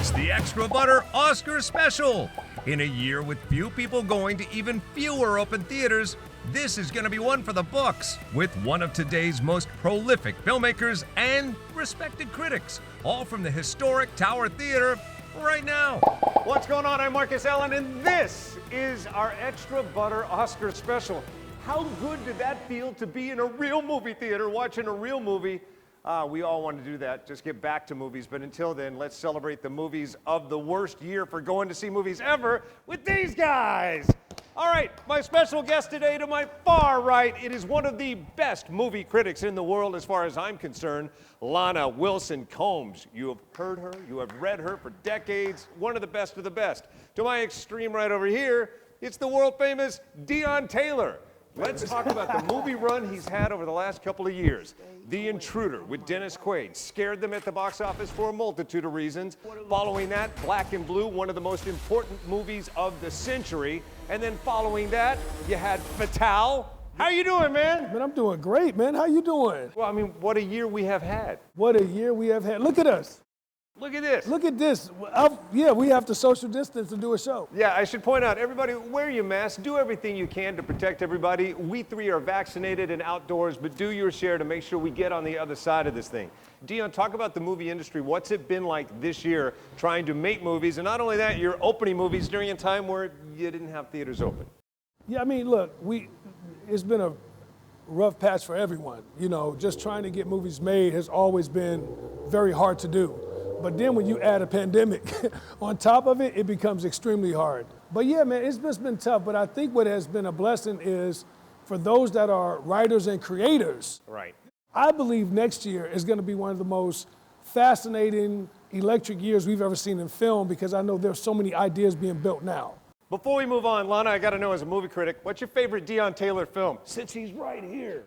It's the Extra Butter Oscar Special. In a year with few people going to even fewer open theaters, this is going to be one for the books, with one of today's most prolific filmmakers and respected critics, all from the historic Tower Theater right now. What's going on? I'm Marcus Allen, and this is our Extra Butter Oscar Special. How good did that feel to be in a real movie theater watching a real movie? We all want to do that, just get back to movies. But until then, let's celebrate the movies of the worst year for going to see movies ever with these guys. All right, my special guest today to my far right, it is one of the best movie critics in the world as far as I'm concerned, Lana Wilson Combs. You have heard her, you have read her for decades, one of the best of the best. To my extreme right over here, it's the world famous Deon Taylor. Let's talk about the movie run he's had over the last couple of years. The Intruder with Dennis Quaid scared them at the box office for a multitude of reasons. Following that, Black and Blue, one of the most important movies of the century. And then following that, you had Fatale. How you doing, man? Man, I'm doing great, man. How you doing? Well, I mean, what a year we have had. What a year we have had. Look at us. Look at this. Look at this. Yeah, we have to social distance to do a show. Yeah, I should point out, everybody, wear your mask. Do everything you can to protect everybody. We three are vaccinated and outdoors, but do your share to make sure we get on the other side of this thing. Deon, talk about the movie industry. What's it been like this year trying to make movies? And not only that, you're opening movies during a time where you didn't have theaters open. Yeah, I mean, look, it's been a rough patch for everyone. You know, just trying to get movies made has always been very hard to do. But then when you add a pandemic on top of it, it becomes extremely hard. But yeah, man, it's just been tough. But I think what has been a blessing is for those that are writers and creators. Right. I believe next year is going to be one of the most fascinating, electric years we've ever seen in film, because I know there's so many ideas being built now. Before we move on, Lana, I got to know, as a movie critic, what's your favorite Deon Taylor film? Since he's right here.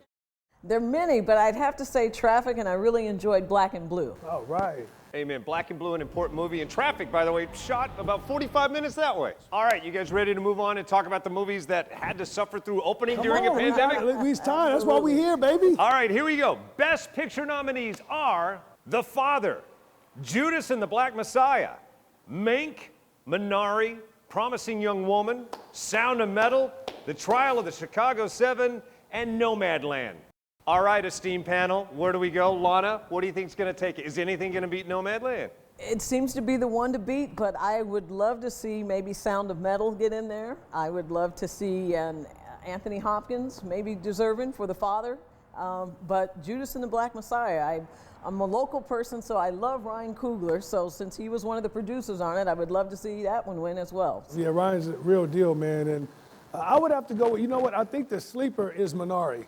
There are many, but I'd have to say Traffic, and I really enjoyed Black and Blue. Oh, right. Amen. Black and Blue, an important movie. And Traffic, by the way, shot about 45 minutes that way. All right, you guys ready to move on and talk about the movies that had to suffer through opening during a pandemic? It's time. That's why we're here, baby. All right, here we go. Best Picture nominees are The Father, Judas and the Black Messiah, Mank, Minari, Promising Young Woman, Sound of Metal, The Trial of the Chicago 7, and Nomadland. All right, esteemed panel, where do we go? Lana, what do you think is going to take it? Is anything going to beat Nomadland? It seems to be the one to beat, but I would love to see maybe Sound of Metal get in there. I would love to see Anthony Hopkins maybe deserving for The Father. But Judas and the Black Messiah, I'm a local person, so I love Ryan Coogler. So since he was one of the producers on it, I would love to see that one win as well. Yeah, Ryan's a real deal, man. And I would have to go with, you know what, I think the sleeper is Minari.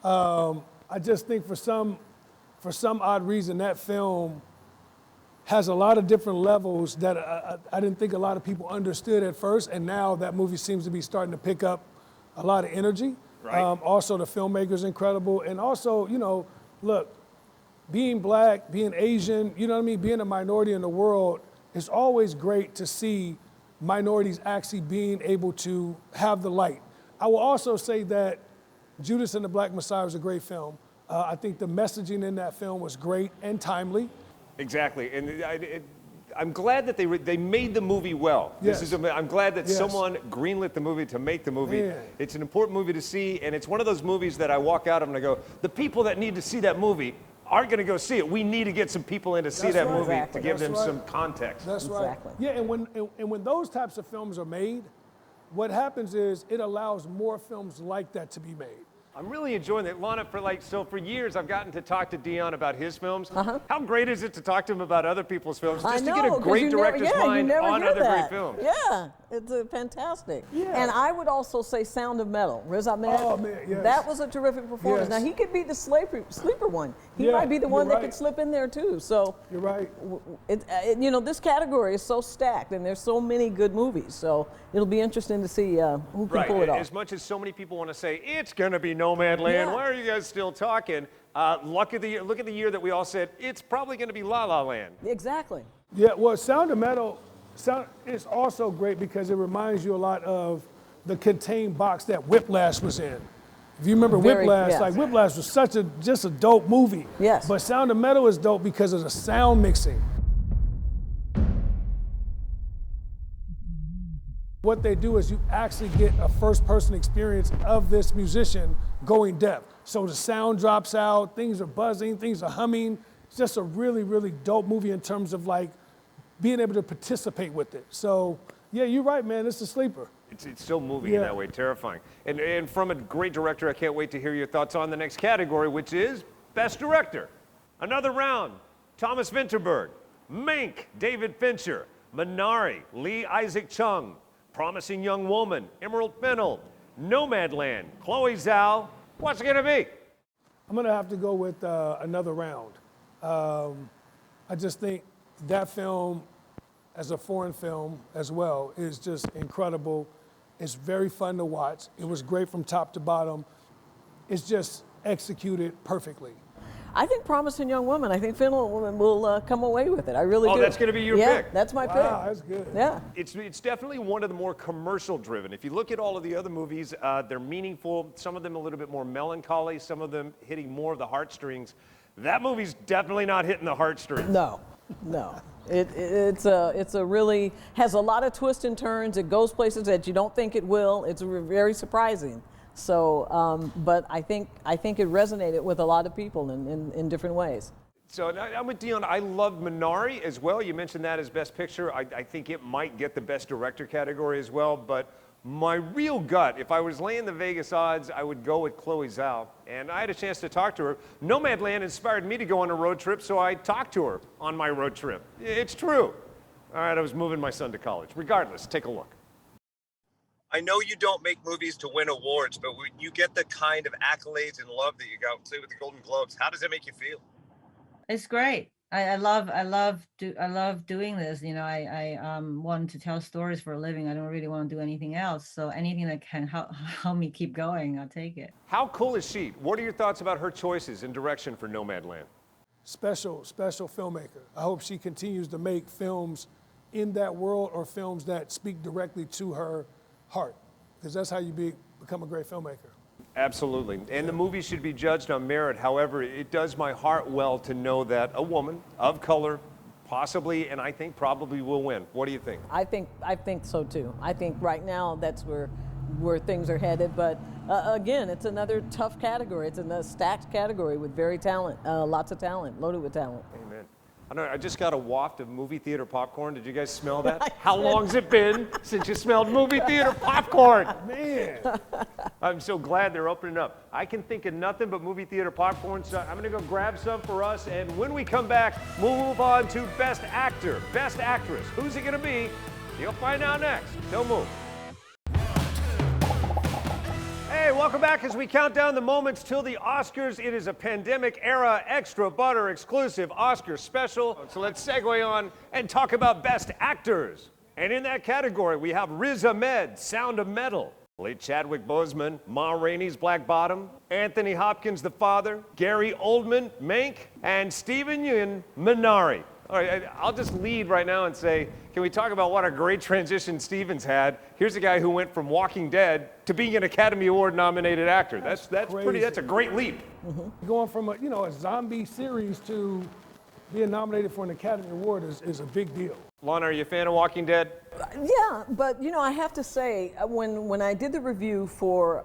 I just think for some odd reason that film has a lot of different levels that I didn't think a lot of people understood at first, and now that movie seems to be starting to pick up a lot of energy. Right. Also, the filmmaker's incredible, and also, you know, look, being black, being Asian, you know what I mean, being a minority in the world, it's always great to see minorities actually being able to have the light. I will also say that Judas and the Black Messiah was a great film. I think the messaging in that film was great and timely. Exactly, and I'm glad that they made the movie well. Yes. I'm glad that Yes. someone greenlit the movie to make the movie. Yeah. It's an important movie to see, and it's one of those movies that I walk out of and I go, the people that need to see that movie aren't going to go see it. We need to get some people in to see That's that right. movie Exactly. to give That's them right. some context. That's Exactly. right. Yeah, and when those types of films are made, what happens is it allows more films like that to be made. I'm really enjoying it. Lana, for years I've gotten to talk to Deon about his films. How great is it to talk to him about other people's films? Just to get a 'cause great you director's mind you never on hear other that. great films. Yeah, it's fantastic. Yeah. And I would also say Sound of Metal. Riz Ahmed. Oh, man, yes. That was a terrific performance. Yes. Now, he could be the sleeper one. He Yeah, might be the one you're that right. could slip in there, too. So, You're right. you know, this category is so stacked, and there's so many good movies. So it'll be interesting to see who can pull it off. As much as so many people want to say it's going to be Nomadland, Yeah. why are you guys still talking? Look at the year that we all said it's probably going to be La La Land. Exactly. Yeah, well, Sound of Metal is also great because it reminds you a lot of the contained box that Whiplash was in. If you remember Whiplash, yes. like Whiplash was just a dope movie. Yes. But Sound of Metal is dope because of the sound mixing. What they do is you actually get a first-person experience of this musician going deaf. So the sound drops out, things are buzzing, things are humming. It's just a really, really dope movie in terms of like being able to participate with it. So yeah, you're right, man, it's a sleeper. It's still moving in that way, terrifying. And from a great director, I can't wait to hear your thoughts on the next category, which is Best Director. Another round, Thomas Vinterberg, Mank, David Fincher, Minari, Lee Isaac Chung, Promising Young Woman, Emerald Fennell, Nomadland, Chloe Zhao. What's it gonna be? I'm gonna have to go with Another Round. I just think that film, as a foreign film as well, is just incredible. It's very fun to watch. It was great from top to bottom. It's just executed perfectly. I think Promising Young Woman. I think Fennell will come away with it. I really do. Oh, that's going to be your yeah, pick? That's my pick. Wow, that's good. Yeah. It's definitely one of the more commercial driven. If you look at all of the other movies, they're meaningful. Some of them a little bit more melancholy. Some of them hitting more of the heartstrings. That movie's definitely not hitting the heartstrings. No. It's a really has a lot of twists and turns. It goes places that you don't think it will. It's very surprising. So, but I think it resonated with a lot of people in different ways. So I'm with Dion. I loved Minari as well. You mentioned that as Best Picture. I think it might get the Best Director category as well. But my real gut, if I was laying the Vegas odds, I would go with Chloe Zhao. And I had a chance to talk to her. Nomadland inspired me to go on a road trip, so I talked to her on my road trip. It's true. All right, I was moving my son to college. Regardless, take a look. I know you don't make movies to win awards, but when you get the kind of accolades and love that you got, say with the Golden Globes, how does it make you feel? It's great. I love doing this. You know, I want to tell stories for a living. I don't really want to do anything else. So anything that can help me keep going, I'll take it. How cool is she? What are your thoughts about her choices and direction for Nomadland? Special filmmaker. I hope she continues to make films in that world or films that speak directly to her heart, because that's how you become a great filmmaker. Absolutely. And the movie should be judged on merit. However, it does my heart well to know that a woman of color possibly, and I think probably will win. What do you think? I think so too. I think right now that's where things are headed. But again, it's another tough category. It's a stacked category with lots of talent, loaded with talent. Amen. I don't know, I just got a waft of movie theater popcorn. Did you guys smell that? How long's it been since you smelled movie theater popcorn? Man. I'm so glad they're opening up. I can think of nothing but movie theater popcorn, so I'm gonna go grab some for us, and when we come back, we'll move on to Best Actor, Best Actress. Who's it gonna be? You'll find out next. Don't move. Hey, welcome back as we count down the moments till the Oscars. It is a pandemic era Extra Butter exclusive Oscar special. So let's segue on and talk about Best Actors. And in that category, we have Riz Ahmed, Sound of Metal, late Chadwick Boseman, Ma Rainey's Black Bottom, Anthony Hopkins, The Father, Gary Oldman, Mank, and Steven Yeun, Minari. All right, I'll just lead right now and say, can we talk about what a great transition Steven's had? Here's a guy who went from Walking Dead to being an Academy Award nominated actor. That's a great leap. Mm-hmm. Going from a zombie series to being nominated for an Academy Award is a big deal. Lana, are you a fan of Walking Dead? Yeah, but I have to say, when I did the review for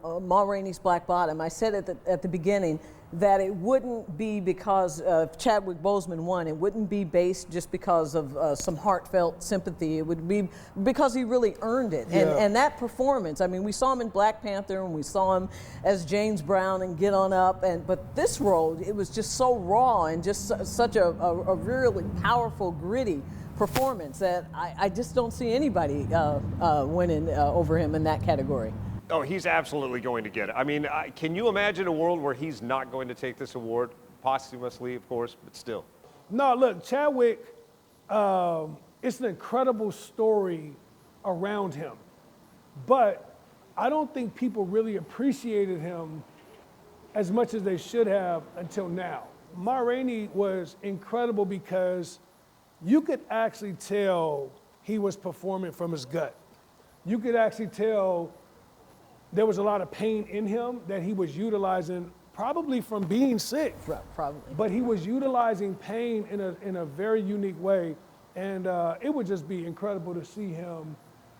Ma Rainey's Black Bottom, I said at the beginning that it wouldn't be because of Chadwick Boseman won. It wouldn't be based just because of some heartfelt sympathy. It would be because he really earned it. Yeah. And that performance, I mean, we saw him in Black Panther and we saw him as James Brown and Get On Up. But this role, it was just so raw and just such a really powerful, gritty performance that I just don't see anybody winning over him in that category. Oh, he's absolutely going to get it. I mean, can you imagine a world where he's not going to take this award? Posthumously, of course, but still. No, look, Chadwick, it's an incredible story around him. But I don't think people really appreciated him as much as they should have until now. Ma Rainey was incredible because you could actually tell he was performing from his gut. You could actually tell there was a lot of pain in him that he was utilizing, probably from being sick. Probably. But he was utilizing pain in a very unique way, and it would just be incredible to see him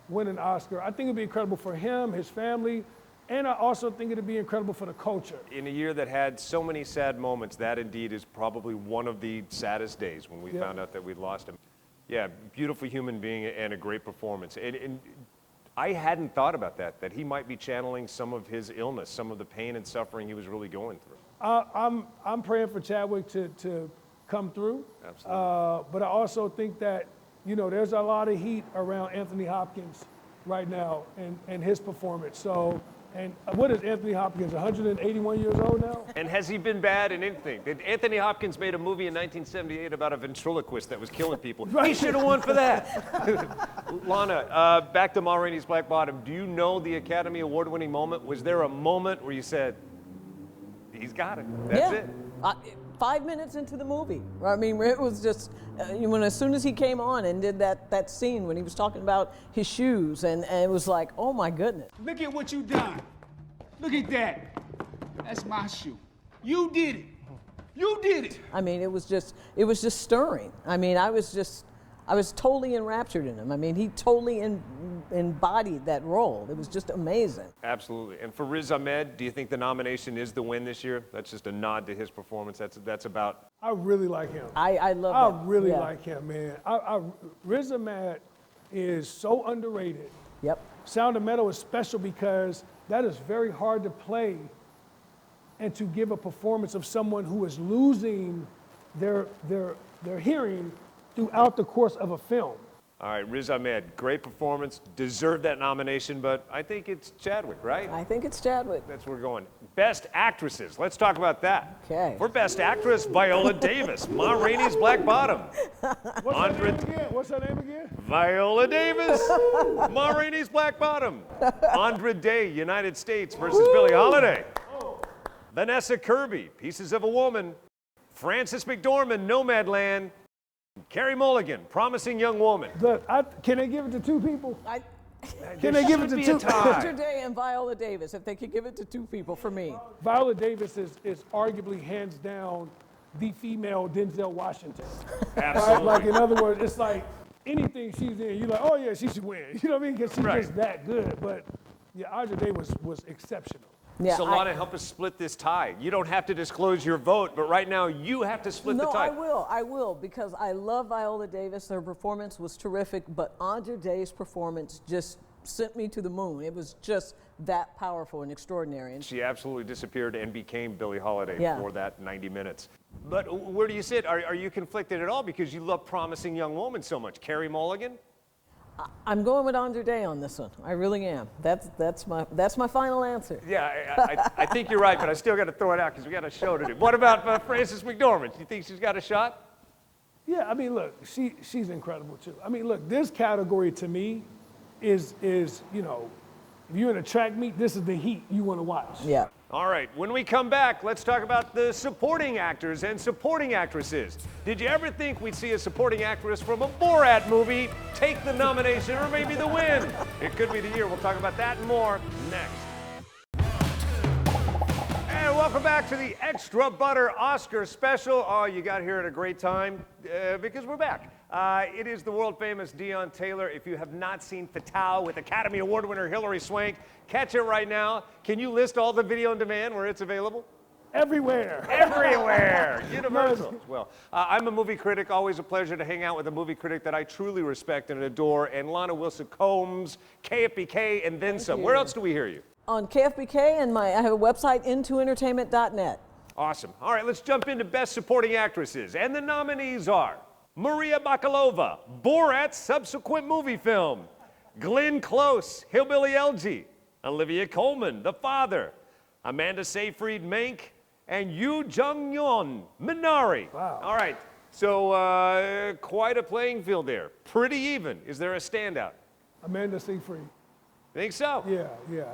win an Oscar. I think it'd be incredible for him, his family, and I also think it'd be incredible for the culture. In a year that had so many sad moments, that indeed is probably one of the saddest days when we found out that we'd lost him. Yeah, beautiful human being and a great performance. And I hadn't thought about that he might be channeling some of his illness, some of the pain and suffering he was really going through. I'm praying for Chadwick to come through. Absolutely. But I also think that, you know, there's a lot of heat around Anthony Hopkins right now and his performance. So, and what is Anthony Hopkins, 181 years old now? And has he been bad in anything? Anthony Hopkins made a movie in 1978 about a ventriloquist that was killing people. Right. He should have won for that. Lana, back to Ma Rainey's Black Bottom. Do you know the Academy Award-winning moment? Was there a moment where you said, he's got it, that's it? 5 minutes into the movie. I mean, it was just, as soon as he came on and did that scene when he was talking about his shoes, and it was like, oh my goodness. Look at what you done. Look at that. That's my shoe. You did it. You did it. I mean, it was just stirring. I mean, I was totally enraptured in him. I mean, he totally embodied that role. It was just amazing. Absolutely. And for Riz Ahmed, do you think the nomination is the win this year? That's just a nod to his performance. That's about. I really like him. I love I that. really Yeah. like him, man. Riz Ahmed is so underrated. Yep. Sound of Metal is special because that is very hard to play and to give a performance of someone who is losing their hearing throughout the course of a film. All right, Riz Ahmed, great performance, deserved that nomination, but I think it's Chadwick, right? I think it's Chadwick. That's where we're going. Best actresses, let's talk about that. Okay. For Best Actress, Viola Davis, Ma Rainey's Black Bottom. What's her name again? Viola Davis, Ma Rainey's Black Bottom. Andra Day, United States versus Billie Holiday. Vanessa Kirby, Pieces of a Woman. Frances McDormand, Nomadland. Carey Mulligan, Promising Young Woman. Look, can they give it to two people? Can There they give it should to be two? a tie. Andra Day and Viola Davis, if they could give it to two people for me. Viola Davis is arguably hands down the female Denzel Washington. Absolutely. Like, in other words, it's like anything she's in, you're like, oh yeah, she should win. You know what I mean? Because she's Right. just that good. But yeah, Andra Day was exceptional. Yeah, So Lana, help us split this tie. You don't have to disclose your vote, but right now you have to split the No, tie. I will, because I love Viola Davis. Her performance was terrific, but Andra Day's performance just sent me to the moon. It was just that powerful and extraordinary. And She absolutely disappeared and became Billie Holiday Yeah. for that 90 minutes. But where do you sit? Are you conflicted at all because you love Promising Young Woman so much? Carey Mulligan? I'm going with Andra Day on this one. I really am. That's my final answer. Yeah, I think you're right, but I still got to throw it out because we got a show to do. What about Frances McDormand? Do you think she's got a shot? Yeah, I mean, look, she's incredible too. I mean, look, this category to me is you know, if you're in a track meet, this is the heat you want to watch. Yeah. All right, when we come back, let's talk about the supporting actors and supporting actresses. Did you ever think we'd see a supporting actress from a Borat movie take the nomination or maybe the win? It could be the year. We'll talk about that and more next. And welcome back to the Extra Butter Oscar special. Oh, you got here at a great time because we're back. It is the world famous Dion Taylor. If you have not seen Fatale with Academy Award winner Hilary Swank, catch it right now. Can you list all the video on demand where it's available? Everywhere. Everywhere. Universal as well. I'm a movie critic. Always a pleasure to hang out with a movie critic that I truly respect and adore. And Lana Wilson Combs, KFBK, and then some. Where else do we hear you? On KFBK and I have a website, intoentertainment.net. Awesome. All right, let's jump into Best Supporting Actresses. And the nominees are Maria Bakalova, Borat's subsequent movie film, Glenn Close, Hillbilly Elegy, Olivia Colman, The Father, Amanda Seyfried, Mank, and Yoo Jung-yeon, Minari. Wow. All right, so quite a playing field there. Pretty even. Is there a standout? Amanda Seyfried. Think so? Yeah.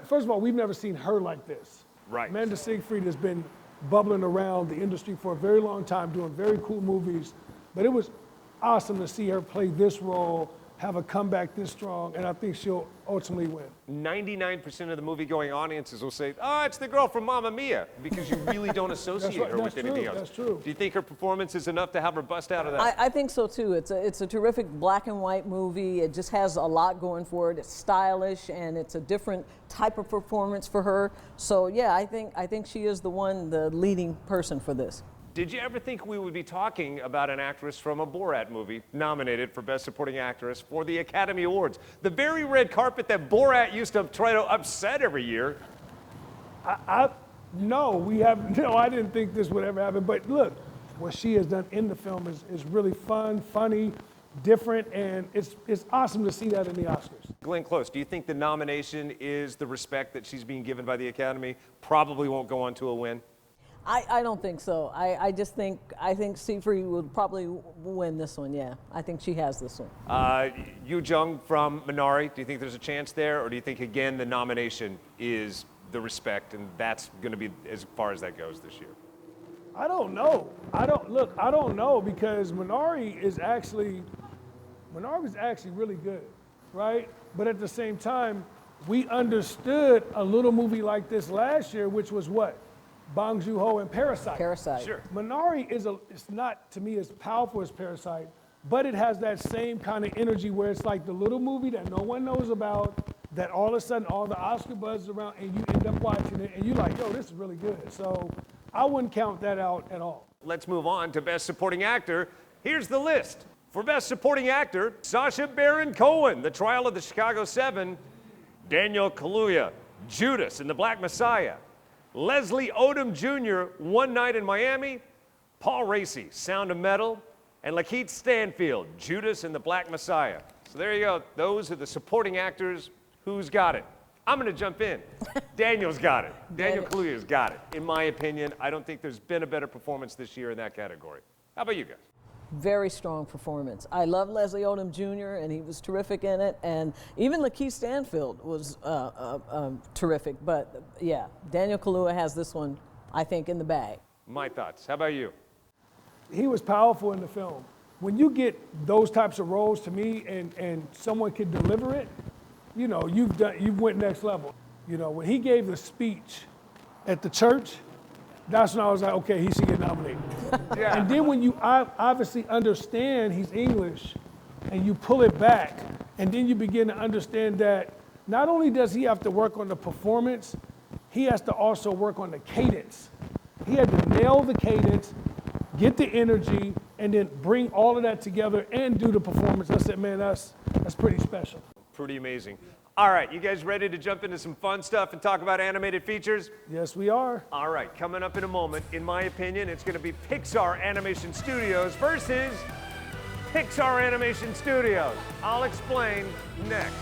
First of all, we've never seen her like this. Right. Amanda Seyfried has been bubbling around the industry for a very long time, doing very cool movies. But it was awesome to see her play this role have a comeback this strong, and I think she'll ultimately win. 99% of the movie-going audiences will say, "Oh, it's the girl from Mamma Mia," because you really don't associate right, her with that's anything true, else. that's true. Do you think her performance is enough to have her bust out of that? I think so too. It's a terrific black and white movie. It just has a lot going for it. It's stylish and it's a different type of performance for her. So yeah, I think she is the leading person for this. Did you ever think we would be talking about an actress from a Borat movie nominated for Best Supporting Actress for the Academy Awards? The very red carpet that Borat used to try to upset every year. No, I didn't think this would ever happen. But look, what she has done in the film is really fun, funny, different, and it's awesome to see that in the Oscars. Glenn Close, do you think the nomination is the respect that she's being given by the Academy? Probably won't go on to a win. I don't think so. I think Seifert would probably win this one. Yeah, I think she has this one. Yu Jung from Minari, do you think there's a chance there, or do you think again the nomination is the respect, and that's going to be as far as that goes this year? I don't know. I don't know because Minari was actually really good, right? But at the same time, we understood a little movie like this last year, which was what? Bong Joon-ho and Parasite. Sure. Minari it's not to me as powerful as Parasite, but it has that same kind of energy where it's like the little movie that no one knows about, that all of a sudden all the Oscar buzz is around and you end up watching it and you're like, yo, this is really good. So I wouldn't count that out at all. Let's move on to Best Supporting Actor. Here's the list. For Best Supporting Actor, Sacha Baron Cohen, The Trial of the Chicago 7, Daniel Kaluuya, Judas and the Black Messiah, Leslie Odom Jr., One Night in Miami, Paul Raci, Sound of Metal, and Lakeith Stanfield, Judas and the Black Messiah. So there you go. Those are the supporting actors. Who's got it? I'm going to jump in. Daniel's got it. Daniel Kaluuya's got it. In my opinion, I don't think there's been a better performance this year in that category. How about you guys? Very strong performance. I love Leslie Odom Jr. and he was terrific in it, and even Lakeith Stanfield was terrific. But yeah, Daniel Kaluuya has this one, I think, in the bag. My thoughts. How about you? He was powerful in the film. When you get those types of roles to me and someone can deliver it, you know, you've went next level. You know, when he gave the speech at the church, that's when I was like, okay, he should get nominated. Yeah. And then when you obviously understand he's English and you pull it back, and then you begin to understand that not only does he have to work on the performance, he has to also work on the cadence. He had to nail the cadence, get the energy, and then bring all of that together and do the performance. I said, man, that's pretty special. Pretty amazing. All right, you guys ready to jump into some fun stuff and talk about animated features? Yes, we are. All right, coming up in a moment, in my opinion, it's going to be Pixar Animation Studios versus Pixar Animation Studios. I'll explain next.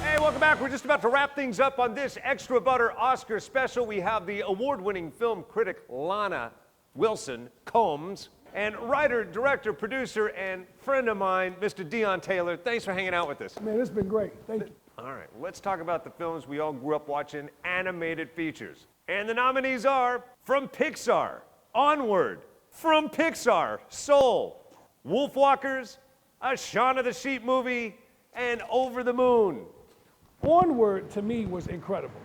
Hey, welcome back. We're just about to wrap things up on this Extra Butter Oscar special. We have the award-winning film critic Lana Wilson Combs, and writer, director, producer, and friend of mine, Mr. Dion Taylor. Thanks for hanging out with us. Man, it's been great. Thank you. All right, let's talk about the films we all grew up watching, animated features. And the nominees are from Pixar, Onward, from Pixar, Soul, Wolfwalkers, a Shaun of the Sheep movie, and Over the Moon. Onward, to me, was incredible,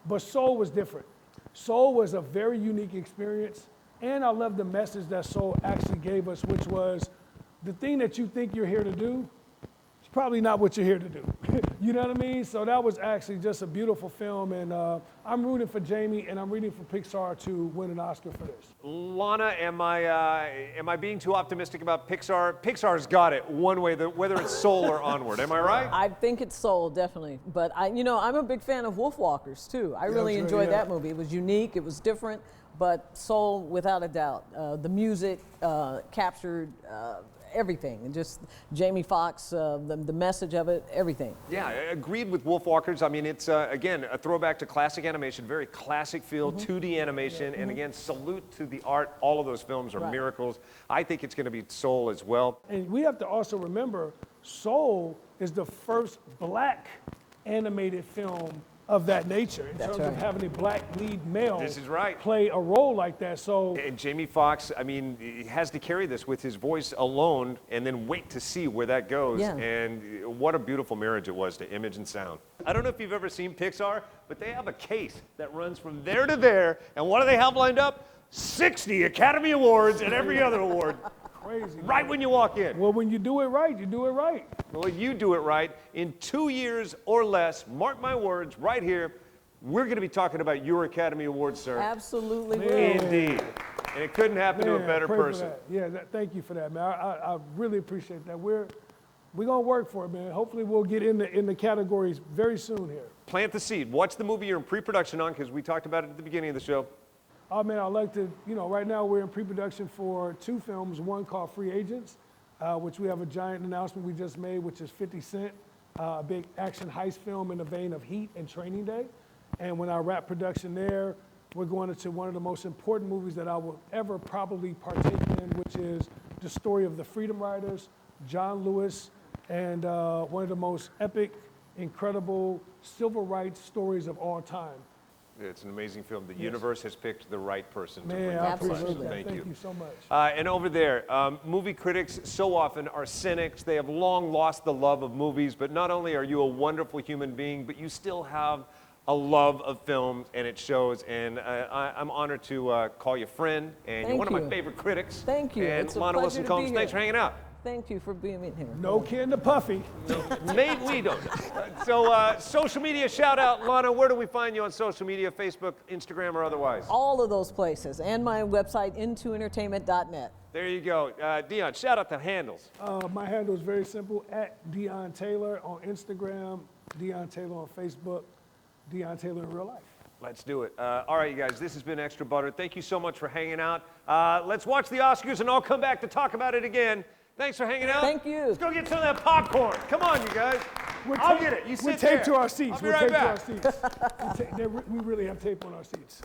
but Soul was different. Soul was a very unique experience, and I love the message that Soul actually gave us, which was the thing that you think you're here to do, it's probably not what you're here to do. You know what I mean? So that was actually just a beautiful film, and I'm rooting for Jamie, and I'm rooting for Pixar to win an Oscar for this. Lana, am I being too optimistic about Pixar? Pixar's got it one way, whether it's Soul or Onward. Am I right? I think it's Soul, definitely. But I'm a big fan of Wolfwalkers too. I really enjoyed that movie. It was unique, it was different, but Soul, without a doubt. The music captured everything, and just Jamie Foxx, the message of it, everything. Yeah, I agreed with Wolfwalkers. I mean, it's, again, a throwback to classic animation, very classic feel, 2D animation, and again, salute to the art. All of those films are miracles. I think it's going to be Soul as well. And we have to also remember, Soul is the first black animated film of that nature in That's terms of right. having a black lead male This is right. play a role like that. So And Jamie Foxx, I mean, he has to carry this with his voice alone and then wait to see where that goes. Yeah. And what a beautiful marriage it was to image and sound. I don't know if you've ever seen Pixar, but they have a case that runs from there to there. And what do they have lined up? 60 Academy Awards and every other award crazy. right when you walk in. Well, when you do it right, you do it right. Well, you do it right. In 2 years or less, mark my words, right here, we're going to be talking about your Academy Awards, sir. Absolutely will. Indeed. And it couldn't happen to a Man, better pray for person. that. Yeah, thank you for that, man. I really appreciate that. We're gonna work for it, man. Hopefully, we'll get in the categories very soon here. Plant the seed. What's the movie you're in pre-production on? Because we talked about it at the beginning of the show. Oh man, I'd like to, right now we're in pre-production for 2 films, one called Free Agents, which we have a giant announcement we just made, which is 50 Cent, a big action heist film in the vein of Heat and Training Day. And when I wrap production there, we're going into one of the most important movies that I will ever probably partake in, which is the story of the Freedom Riders, John Lewis, and one of the most epic, incredible civil rights stories of all time. It's an amazing film. The universe has picked the right person to Man, bring I it to life. appreciate that. Thank you. So much. And over there, movie critics so often are cynics. They have long lost the love of movies, but not only are you a wonderful human being, but you still have a love of film, and it shows. And I'm honored to call you friend, and you're one of my you. favorite critics. Thank you. And It's a Lana pleasure Wilson to Combs, be thanks for here. hanging out. Thank you for being in here. No kin to Puffy. Maybe we don't know. So social media shout out. Lana, where do we find you on social media, Facebook, Instagram, or otherwise? All of those places, and my website, intoentertainment.net. There you go. Dion, shout out the handles. My handle is very simple, at Dion Taylor on Instagram, Dion Taylor on Facebook, Dion Taylor in real life. Let's do it. All right, you guys, this has been Extra Butter. Thank you so much for hanging out. Let's watch the Oscars, and I'll come back to talk about it again. Thanks for hanging out. Thank you. Let's go get some of that popcorn. Come on, you guys. I'll get it. You sit We're there. taped to our seats. I'll be We're right taped back. to our seats. We really have tape on our seats.